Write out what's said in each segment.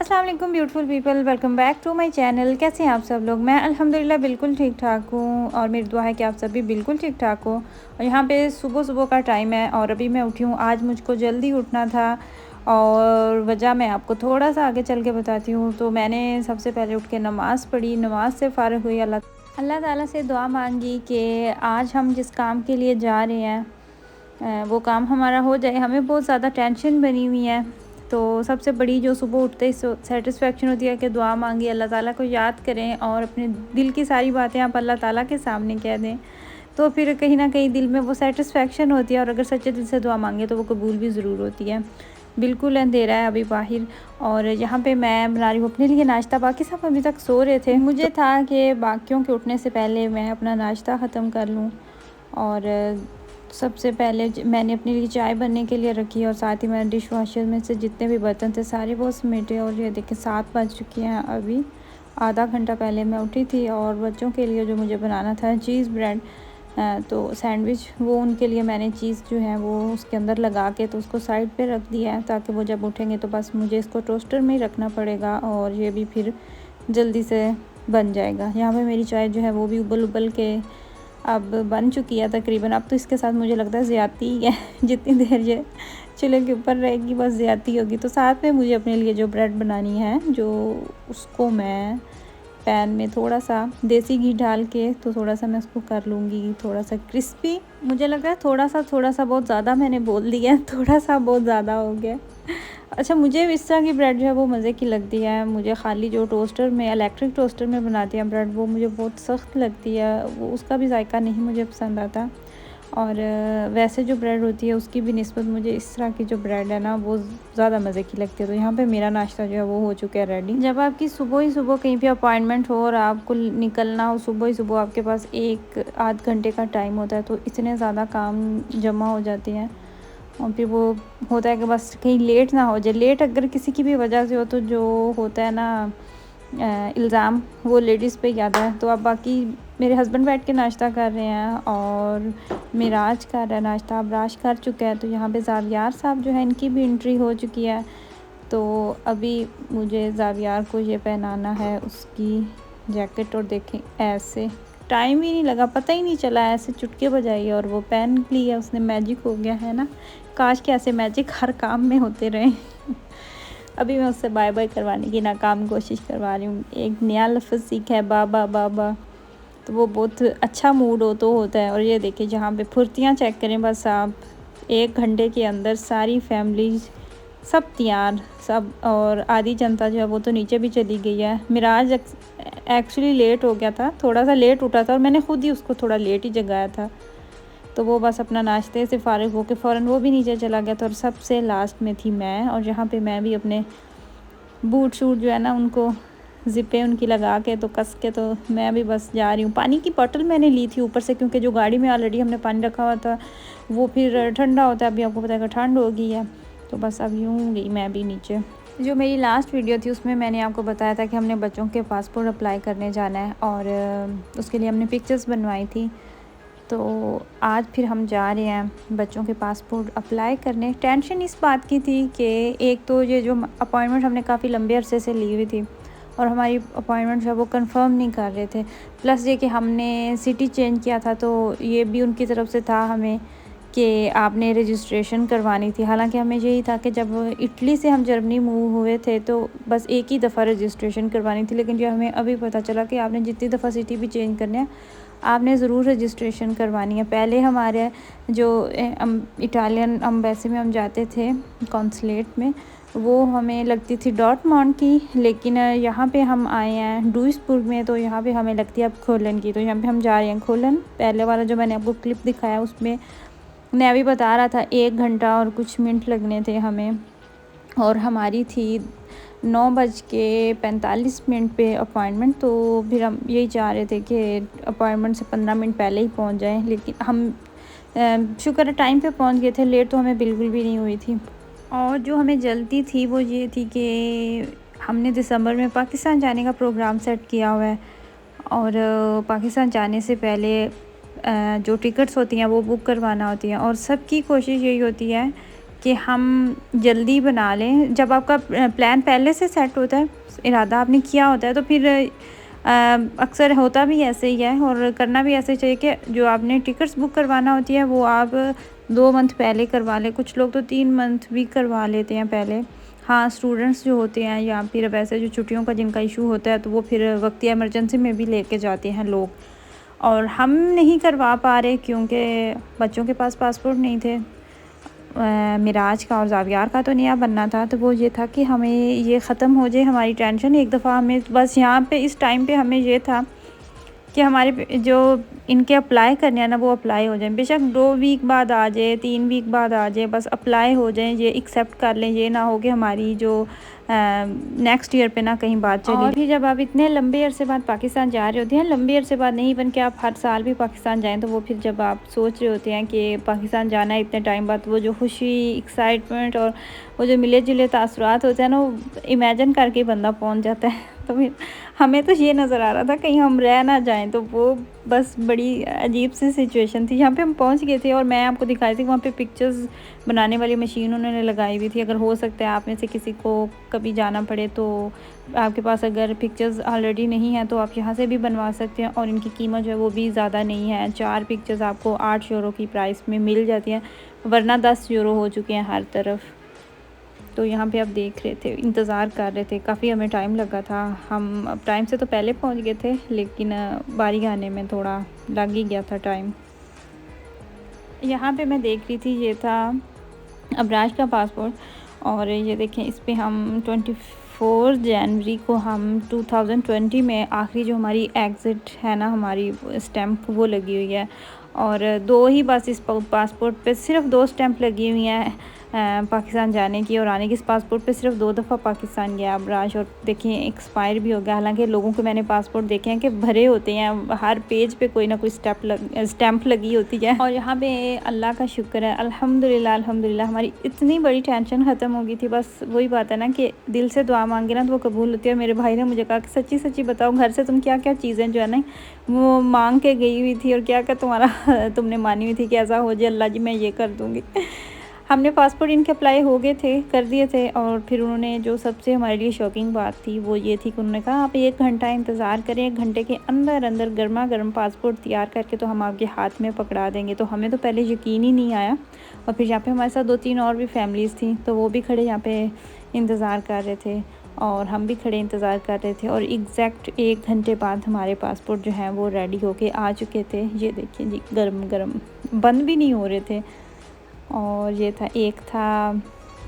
अस्सलाम वालेकुम beautiful people, welcome back to my channel. कैसे हैं आप सब लोग? मैं अल्हम्दुलिल्लाह बिल्कुल ठीक ठाक हूँ और मेरी दुआ है कि आप सब भी बिल्कुल ठीक ठाक हो। और यहाँ पे सुबह सुबह का टाइम है और अभी मैं उठी हूँ। आज मुझको जल्दी उठना था और वजह मैं आपको थोड़ा सा आगे चल के बताती हूँ। तो मैंने सबसे पहले उठ के नमाज़ पढ़ी, नमाज से फ़ारिग हुई, अल्लाह ताला से दुआ मांगी कि आज हम जिस काम के लिए जा रहे हैं वो काम हमारा हो जाए। हमें बहुत ज़्यादा टेंशन बनी हुई है, तो सबसे बड़ी जो सुबह उठते ही सेटिस्फेक्शन होती है कि दुआ मांगी, अल्लाह ताला को याद करें और अपने दिल की सारी बातें आप अल्लाह ताला के सामने कह दें, तो फिर कहीं ना कहीं दिल में वो सेटिस्फेक्शन होती है। और अगर सच्चे दिल से दुआ मांगे तो वो कबूल भी ज़रूर होती है। बिल्कुल अंधेरा है अभी बाहर और यहाँ पे मैं बना रही हूँ अपने लिए नाश्ता। बाकी सब अभी तक सो रहे थे। मुझे था कि बाकियों के उठने से पहले मैं अपना नाश्ता ख़त्म कर लूँ और सबसे पहले मैंने अपने लिए चाय बनने के लिए रखी और साथ ही मैंने डिश वॉशर में से जितने भी बर्तन थे सारे वो समेटे। और ये देखिए 7 बज चुकी हैं। अभी आधा घंटा पहले मैं उठी थी और बच्चों के लिए जो मुझे बनाना था चीज़ ब्रेड, तो सैंडविच, वो उनके लिए मैंने चीज़ जो है वो उसके अंदर लगा के तो उसको साइड पे रख दिया है ताकि वो जब उठेंगे तो बस मुझे इसको टोस्टर में ही रखना पड़ेगा और ये भी फिर जल्दी से बन जाएगा। यहाँ पे मेरी चाय जो है वो भी उबल उबल के अब बन चुकी है तकरीबन। अब तो इसके साथ मुझे लगता है ज़्यादती ही है जितनी देर ये चूल्हे के ऊपर रहेगी बस ज़्यादती होगी। तो साथ में मुझे अपने लिए जो ब्रेड बनानी है, जो उसको मैं पैन में थोड़ा सा देसी घी डाल के तो थोड़ा सा मैं उसको कर लूँगी थोड़ा सा क्रिस्पी। मुझे लग रहा है थोड़ा सा बहुत ज़्यादा मैंने बोल दिया है, थोड़ा सा बहुत ज़्यादा हो गया। अच्छा, मुझे इस तरह की ब्रेड जो है वो मज़े की लगती है। मुझे खाली जो टोस्टर में, इलेक्ट्रिक टोस्टर में बनाती हैं ब्रेड, वो मुझे बहुत सख्त लगती है, वो उसका भी जायका नहीं मुझे पसंद आता। और वैसे जो ब्रेड होती है उसकी भी निस्बत मुझे इस तरह की जो ब्रेड है ना वो ज़्यादा मज़े की लगती है। तो यहाँ पे मेरा नाश्ता जो है वो हो चुका है रेडी। जब आपकी सुबह ही सुबह कहीं पे अपॉइंटमेंट हो और आपको निकलना हो, सुबह ही सुबह आपके पास 1 आध घंटे का टाइम होता है, तो इतने ज़्यादा काम जमा हो जाते हैं और फिर वो होता है कि बस कहीं लेट ना हो जाए। लेट अगर किसी की भी वजह से हो तो जो होता है ना इल्ज़ाम, वो लेडीज़ पे ज़्यादा है। तो अब बाकी मेरे हस्बैंड बैठ के नाश्ता कर रहे हैं और मिराज कर रहा है नाश्ता, अबराश कर चुका है। तो यहाँ पे ज़ावियार साहब जो है इनकी भी एंट्री हो चुकी है। तो अभी मुझे ज़ावियार को ये पहनाना है उसकी जैकेट और देखें ऐसे टाइम ही नहीं लगा, पता ही नहीं चला, ऐसे चुटके बजाई और वो पहन ली है उसने। मैजिक हो गया है ना। काश के ऐसे मैजिक हर काम में होते रहे। अभी मैं उससे बाय बाय करवाने की नाकाम कोशिश करवा रही हूँ। एक नया लफ्ज़ सीखा है, बाबा बाबा, तो वो बहुत अच्छा मूड हो तो होता है। और ये देखिए जहाँ पे फुर्तियाँ चेक करें बस आप, 1 घंटे के अंदर सारी फैमिली सब तैयार सब, और आधी जनता जो है वो तो नीचे भी चली गई है। मिराज एक्चुअली लेट हो गया था, थोड़ा सा लेट उठा था और मैंने खुद ही उसको थोड़ा लेट ही जगाया था। तो वो बस अपना नाश्ते से फ़ारिग होकर फ़ौरन वो भी नीचे चला गया था और सबसे लास्ट में थी मैं। और यहाँ पे मैं भी अपने बूट शूट जो है ना उनको ज़िपें उनकी लगा के तो कस के, तो मैं भी बस जा रही हूँ। पानी की बॉटल मैंने ली थी ऊपर से, क्योंकि जो गाड़ी में ऑलरेडी हमने पानी रखा हुआ था वो फिर ठंडा होता है, अभी आपको पता है कि ठंड हो गई है। तो बस अब यूँ गई मैं भी नीचे। जो मेरी लास्ट वीडियो थी उसमें मैंने आपको बताया था कि हमने बच्चों के पासपोर्ट अप्लाई करने जाना है और उसके लिए हमने पिक्चर्स बनवाई थी। तो आज फिर हम जा रहे हैं बच्चों के पासपोर्ट अप्लाई करने। टेंशन इस बात की थी कि एक तो ये जो अपॉइंटमेंट हमने काफ़ी लंबे अरसे से ली हुई थी और हमारी अपॉइंटमेंट जो है वो कंफर्म नहीं कर रहे थे। प्लस ये कि हमने सिटी चेंज किया था, तो ये भी उनकी तरफ से था हमें कि आपने रजिस्ट्रेशन करवानी थी। हालांकि हमें यही था कि जब इटली से हम जर्मनी मूव हुए थे तो बस एक ही दफ़ा रजिस्ट्रेशन करवानी थी, लेकिन जो हमें अभी पता चला कि आपने जितनी दफ़ा सिटी भी चेंज करने हैं आपने ज़रूर रजिस्ट्रेशन करवानी है। पहले हमारे जो इटालियन एम्बेसी में हम जाते थे कॉन्सुलेट में, वो हमें लगती थी डॉर्टमंड की, लेकिन यहाँ पे हम आए हैं डुइसबुर्ग में, तो यहाँ पे हमें लगती है अब खोलन की। तो यहाँ पे हम जा रहे हैं खोलन। पहले वाला जो मैंने आपको क्लिप दिखाया उसमें मैं अभी बता रहा था 1 घंटा और कुछ मिनट लगने थे हमें, और हमारी थी 9:45 पे अपॉइंटमेंट। तो फिर हम यही चाह रहे थे कि अपॉइंटमेंट से 15 मिनट पहले ही पहुंच जाएं, लेकिन हम शुक्र है टाइम पे पहुंच गए थे। लेट तो हमें बिल्कुल भी नहीं हुई थी। और जो हमें जल्दी थी वो ये थी कि हमने दिसंबर में पाकिस्तान जाने का प्रोग्राम सेट किया हुआ है और पाकिस्तान जाने से पहले जो टिकट्स होती हैं वो बुक करवाना होती हैं। और सबकी कोशिश यही होती है कि हम जल्दी बना लें। जब आपका प्लान पहले से सेट होता है, इरादा आपने किया होता है, तो फिर अक्सर होता भी ऐसे ही है और करना भी ऐसे चाहिए कि जो आपने टिकट्स बुक करवाना होती है वो आप 2 मंथ पहले करवा लें। कुछ लोग तो 3 मंथ भी करवा लेते हैं पहले। हाँ, स्टूडेंट्स जो होते हैं या फिर वैसे जो छुट्टियों का जिनका इशू होता है, तो वो फिर वक्ती इमरजेंसी में भी लेके जाते हैं लोग। और हम नहीं करवा पा रहे क्योंकि बच्चों के पास पासपोर्ट नहीं थे। मिराज का और ज़ावियार का तो नया बनना था, तो वो ये था कि हमें ये ख़त्म हो जाए हमारी टेंशन एक दफ़ा। हमें बस यहाँ पे इस टाइम पे हमें ये था कि हमारे जो इनके अप्लाई करने हैं ना, वो अप्लाई हो जाए। बेशक 2 वीक बाद आ जाए, 3 वीक बाद आ जाए, बस अप्लाई हो जाए, ये एक्सेप्ट कर लें। ये ना हो कि हमारी जो नेक्स्ट ईयर पे ना कहीं बात चली। और फिर जब आप इतने लंबे अरसे बाद पाकिस्तान जा रहे होते हैं, लंबे अरसे बाद नहीं बन के आप हर साल भी पाकिस्तान जाएं, तो वो फिर जब आप सोच रहे होते हैं कि पाकिस्तान जाना है इतने टाइम बाद, वो जो खुशी, एक्साइटमेंट और वो जो मिले जुले तासुरात होते हैं ना, वो इमेजिन करके बंदा पहुंच जाता है। तो फिर हमें तो ये नज़र आ रहा था कहीं हम रह ना जाएं, तो वो बस बड़ी अजीब सी सिचुएशन थी। यहाँ पे हम पहुंच गए थे और मैं आपको दिखाई थी वहाँ पे पिक्चर्स बनाने वाली मशीन उन्होंने लगाई हुई थी। अगर हो सकता है आप में से किसी को कभी जाना पड़े, तो आपके पास अगर पिक्चर्स ऑलरेडी नहीं है तो आप यहाँ से भी बनवा सकते हैं। और इनकी कीमत जो है वो भी ज़्यादा नहीं है। 4 पिक्चर्स आपको 8 यूरो की प्राइस में मिल जाती हैं, वरना 10 यूरो हो चुके हैं हर तरफ। तो यहाँ पे आप देख रहे थे, इंतज़ार कर रहे थे, काफ़ी हमें टाइम लगा था। हम अब टाइम से तो पहले पहुँच गए थे, लेकिन बारी आने में थोड़ा लग ही गया था टाइम। यहाँ पे मैं देख रही थी, ये था अबराज का पासपोर्ट। और ये देखें, इस पे हम 24 जनवरी को हम 2020 में आखिरी जो हमारी एग्ज़िट है ना, हमारी स्टैम्प वो लगी हुई है। और 2 ही बस इस पासपोर्ट पे सिर्फ 2 स्टैम्प लगी हुई हैं पाकिस्तान जाने की और आने की। इस पासपोर्ट पे सिर्फ 2 दफ़ा पाकिस्तान गया अबराज, और देखिए एक्सपायर भी हो गया। हालांकि लोगों के मैंने पासपोर्ट देखे हैं कि भरे होते हैं, हर पेज पे कोई ना कोई स्टैम्प लगी होती है। और यहाँ पे अल्लाह का शुक्र है, अल्हम्दुलिल्लाह अल्हम्दुलिल्लाह हमारी इतनी बड़ी टेंशन ख़त्म हो गई थी। बस वही बात है ना कि दिल से दुआ मांगे ना तो वो कबूल होती है। मेरे भाई ने मुझे कहा कि सच्ची सच्ची बताओ, घर से तुम क्या क्या चीज़ें जो है ना वो मांग के गई हुई थी और क्या क्या तुम्हारा तुमने मानी हुई थी कि ऐसा हो जाए, अल्लाह जी मैं ये कर दूँगी। हमने पासपोर्ट इनके अप्लाई हो गए थे, कर दिए थे। और फिर उन्होंने जो सबसे हमारे लिए शॉकिंग बात थी वो ये थी कि उन्होंने कहा आप 1 घंटा इंतज़ार करें, 1 घंटे के अंदर अंदर गर्मा गर्म पासपोर्ट तैयार करके तो हम आपके हाथ में पकड़ा देंगे। तो हमें तो पहले यकीन ही नहीं आया। और फिर यहाँ पे हमारे साथ 2-3 और भी फैमिलीज़ थी, तो वो भी खड़े यहाँ पे इंतज़ार कर रहे थे और हम भी खड़े इंतज़ार कर रहे थे। और एग्जैक्ट 1 घंटे बाद हमारे पासपोर्ट जो हैं वो रेडी होके आ चुके थे। ये देखिए जी, गर्म गर्म, बंद भी नहीं हो रहे थे। और ये था, एक था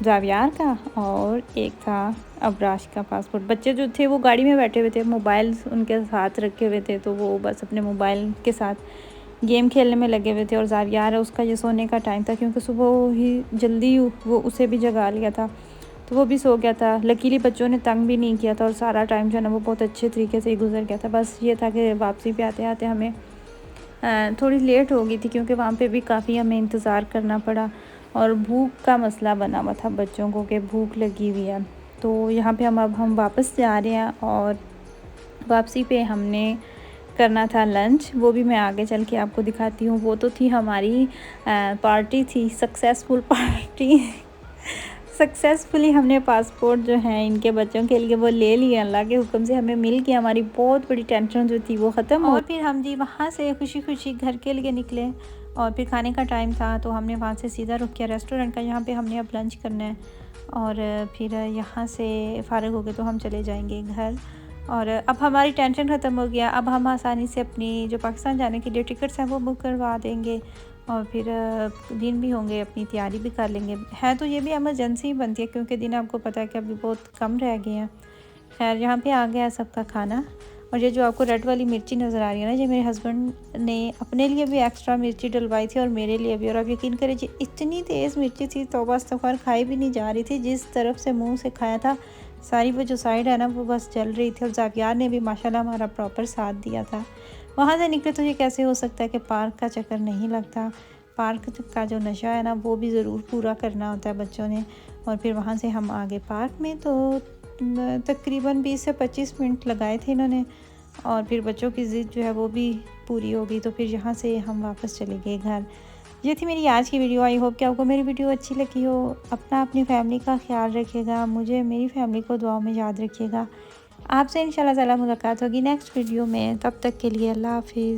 ज़ावियार का और एक था अबराश का पासपोर्ट। बच्चे जो थे वो गाड़ी में बैठे हुए थे, मोबाइल उनके साथ रखे हुए थे, तो वो बस अपने मोबाइल के साथ गेम खेलने में लगे हुए थे। और ज़ावियार है, उसका ये सोने का टाइम था क्योंकि सुबह ही जल्दी वो उसे भी जगा लिया था, तो वो भी सो गया था। लकीली बच्चों ने तंग भी नहीं किया था और सारा टाइम जो है ना वो बहुत अच्छे तरीके से गुजर गया था। बस ये था कि वापसी पे आते आते हमें थोड़ी लेट हो गई थी क्योंकि वहाँ पे भी काफ़ी हमें इंतज़ार करना पड़ा और भूख का मसला बना हुआ था बच्चों को कि भूख लगी हुई है। तो यहाँ पे हम वापस जा रहे हैं और वापसी पे हमने करना था लंच, वो भी मैं आगे चल के आपको दिखाती हूँ। वो तो थी हमारी पार्टी थी, सक्सेसफुल पार्टी। सक्सेसफुली हमने पासपोर्ट जो है इनके बच्चों के लिए वो ले लिया, अल्लाह के हुक्म से हमें मिल गया। हमारी बहुत बड़ी टेंशन जो थी वो ख़त्म और फिर हम जी वहाँ से खुशी खुशी घर के लिए निकले। और फिर खाने का टाइम था तो हमने वहाँ से सीधा रुक किया रेस्टोरेंट का, यहाँ पे हमने अब लंच करना है। और फिर यहाँ से फ़ारिग हो गए तो हम चले जाएंगे घर। और अब हमारी टेंशन ख़त्म हो गया। अब हम आसानी से अपनी जो पाकिस्तान जाने के लिए टिकट्स हैं वो बुक करवा देंगे और फिर दिन भी होंगे, अपनी तैयारी भी कर लेंगे। है तो ये भी इमरजेंसी बनती है क्योंकि दिन आपको पता है कि अभी बहुत कम रह गए हैं। खैर यहाँ पे आ गया सबका खाना। और ये जो आपको रेड वाली मिर्ची नज़र आ रही है ना, ये मेरे हस्बैंड ने अपने लिए भी एक्स्ट्रा मिर्ची डलवाई थी और मेरे लिए भी। और आप यकीन करें जी इतनी तेज़ मिर्ची थी, तौबा इस्तग़फ़ार, खाई भी नहीं जा रही थी। जिस तरफ से मुँह से खाया था सारी वो जो साइड है ना वो बस जल रही थी। और ज़ावियार ने भी माशाल्लाह हमारा प्रॉपर साथ दिया था। वहाँ से निकले तो ये कैसे हो सकता है कि पार्क का चक्कर नहीं लगता। पार्क का जो नशा है ना वो भी ज़रूर पूरा करना होता है बच्चों ने। और फिर वहाँ से हम आगे पार्क में, तो तकरीबन 20 से 25 मिनट लगाए थे इन्होंने। और फिर बच्चों की ज़िद जो है वो भी पूरी हो गई, तो फिर यहाँ से हम वापस चले गए घर। ये थी मेरी आज की वीडियो। आई होप कि आपको मेरी वीडियो अच्छी लगी हो। अपनी फैमिली का ख्याल रखिएगा, मुझे मेरी फैमिली को दुआ में याद रखिएगा। आपसे इंशाल्लाह ताला मुलाकात होगी नेक्स्ट वीडियो में। तब तक के लिए अल्लाह हाफिज़।